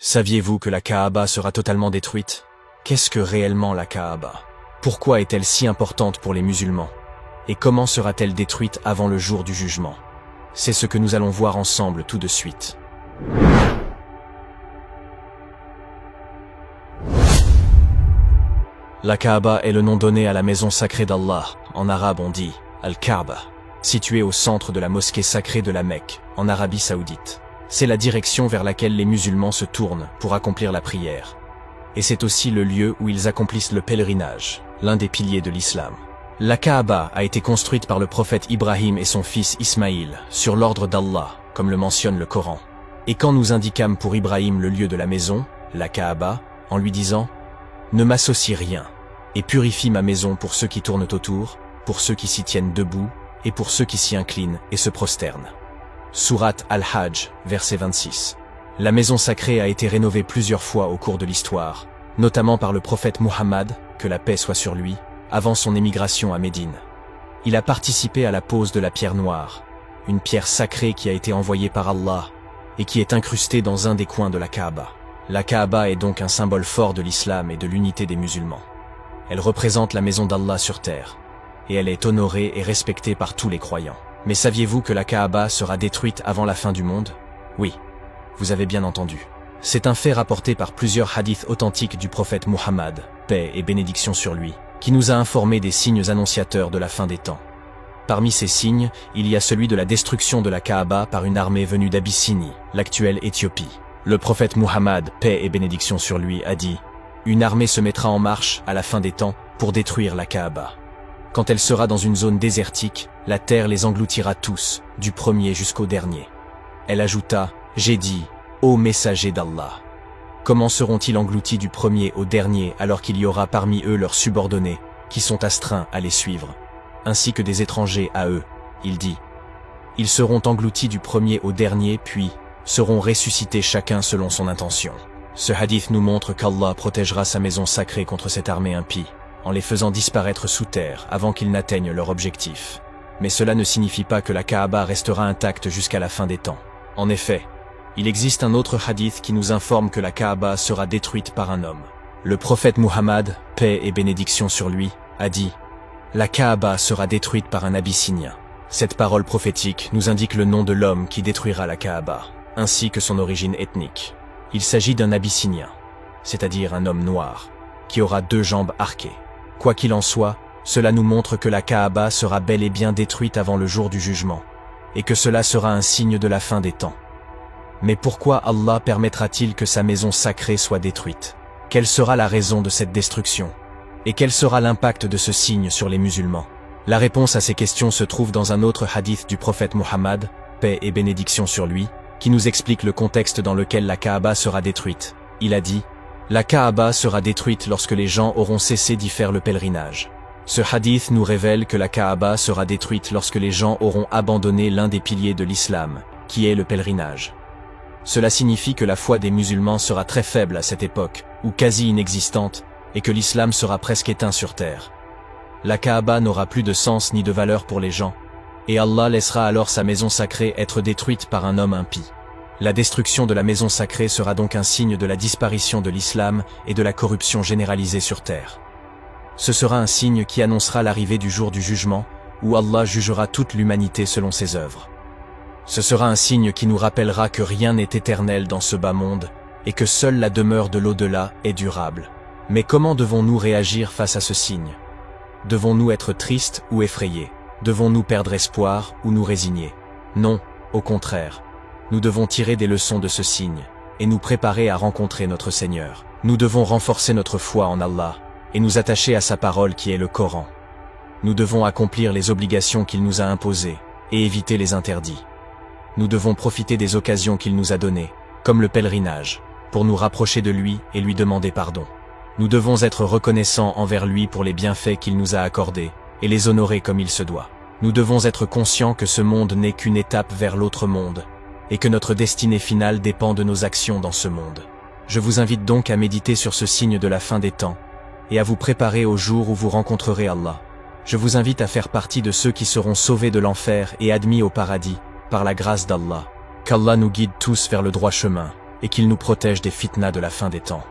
Saviez-vous que la Kaaba sera totalement détruite? Qu'est-ce que réellement la Kaaba? Pourquoi est-elle si importante pour les musulmans? Et comment sera-t-elle détruite avant le jour du jugement? C'est ce que nous allons voir ensemble tout de suite. La Kaaba est le nom donné à la maison sacrée d'Allah. En arabe on dit Al-Kaaba, située au centre de la mosquée sacrée de la Mecque, en Arabie Saoudite. C'est la direction vers laquelle les musulmans se tournent pour accomplir la prière. Et c'est aussi le lieu où ils accomplissent le pèlerinage, l'un des piliers de l'islam. La Kaaba a été construite par le prophète Ibrahim et son fils Ismaïl, sur l'ordre d'Allah, comme le mentionne le Coran. Et quand nous indiquâmes pour Ibrahim le lieu de la maison, la Kaaba, en lui disant « Ne m'associe rien, et purifie ma maison pour ceux qui tournent autour, pour ceux qui s'y tiennent debout, et pour ceux qui s'y inclinent et se prosternent. » Sourate Al-Hajj, verset 26. La maison sacrée a été rénovée plusieurs fois au cours de l'histoire, notamment par le prophète Muhammad, que la paix soit sur lui, avant son émigration à Médine. Il a participé à la pose de la pierre noire, une pierre sacrée qui a été envoyée par Allah et qui est incrustée dans un des coins de la Kaaba. La Kaaba est donc un symbole fort de l'islam et de l'unité des musulmans. Elle représente la maison d'Allah sur terre, et elle est honorée et respectée par tous les croyants. Mais saviez-vous que la Kaaba sera détruite avant la fin du monde? Oui, vous avez bien entendu. C'est un fait rapporté par plusieurs hadiths authentiques du prophète Muhammad, paix et bénédiction sur lui, qui nous a informé des signes annonciateurs de la fin des temps. Parmi ces signes, il y a celui de la destruction de la Kaaba par une armée venue d'Abyssinie, l'actuelle Éthiopie. Le prophète Muhammad, paix et bénédiction sur lui, a dit « Une armée se mettra en marche à la fin des temps pour détruire la Kaaba. Quand elle sera dans une zone désertique, la terre les engloutira tous, du premier jusqu'au dernier. » Elle ajouta « J'ai dit, ô messager d'Allah, comment seront-ils engloutis du premier au dernier alors qu'il y aura parmi eux leurs subordonnés, qui sont astreints à les suivre, ainsi que des étrangers à eux ?» Il dit « Ils seront engloutis du premier au dernier, puis seront ressuscités chacun selon son intention. » Ce hadith nous montre qu'Allah protégera sa maison sacrée contre cette armée impie, en les faisant disparaître sous terre avant qu'ils n'atteignent leur objectif. Mais cela ne signifie pas que la Kaaba restera intacte jusqu'à la fin des temps. En effet, il existe un autre hadith qui nous informe que la Kaaba sera détruite par un homme. Le prophète Muhammad, paix et bénédiction sur lui, a dit « La Kaaba sera détruite par un Abyssinien ». Cette parole prophétique nous indique le nom de l'homme qui détruira la Kaaba, ainsi que son origine ethnique. Il s'agit d'un Abyssinien, c'est-à-dire un homme noir, qui aura 2 jambes arquées. Quoi qu'il en soit, cela nous montre que la Kaaba sera bel et bien détruite avant le jour du jugement, et que cela sera un signe de la fin des temps. Mais pourquoi Allah permettra-t-il que sa maison sacrée soit détruite? Quelle sera la raison de cette destruction? Et quel sera l'impact de ce signe sur les musulmans? La réponse à ces questions se trouve dans un autre hadith du prophète Muhammad, paix et bénédiction sur lui, qui nous explique le contexte dans lequel la Kaaba sera détruite. Il a dit « La Kaaba sera détruite lorsque les gens auront cessé d'y faire le pèlerinage. » Ce hadith nous révèle que la Kaaba sera détruite lorsque les gens auront abandonné l'un des piliers de l'islam, qui est le pèlerinage. Cela signifie que la foi des musulmans sera très faible à cette époque, ou quasi inexistante, et que l'islam sera presque éteint sur terre. La Kaaba n'aura plus de sens ni de valeur pour les gens, et Allah laissera alors sa maison sacrée être détruite par un homme impie. La destruction de la maison sacrée sera donc un signe de la disparition de l'islam et de la corruption généralisée sur terre. Ce sera un signe qui annoncera l'arrivée du jour du jugement, où Allah jugera toute l'humanité selon ses œuvres. Ce sera un signe qui nous rappellera que rien n'est éternel dans ce bas monde, et que seule la demeure de l'au-delà est durable. Mais comment devons-nous réagir face à ce signe? Devons-nous être tristes ou effrayés? Devons-nous perdre espoir ou nous résigner? Non, au contraire. Nous devons tirer des leçons de ce signe, et nous préparer à rencontrer notre Seigneur. Nous devons renforcer notre foi en Allah, et nous attacher à sa parole qui est le Coran. Nous devons accomplir les obligations qu'il nous a imposées, et éviter les interdits. Nous devons profiter des occasions qu'il nous a données, comme le pèlerinage, pour nous rapprocher de lui et lui demander pardon. Nous devons être reconnaissants envers lui pour les bienfaits qu'il nous a accordés, et les honorer comme il se doit. Nous devons être conscients que ce monde n'est qu'une étape vers l'autre monde, et que notre destinée finale dépend de nos actions dans ce monde. Je vous invite donc à méditer sur ce signe de la fin des temps, et à vous préparer au jour où vous rencontrerez Allah. Je vous invite à faire partie de ceux qui seront sauvés de l'enfer et admis au paradis, par la grâce d'Allah. Qu'Allah nous guide tous vers le droit chemin. et qu'il nous protège des fitnas de la fin des temps.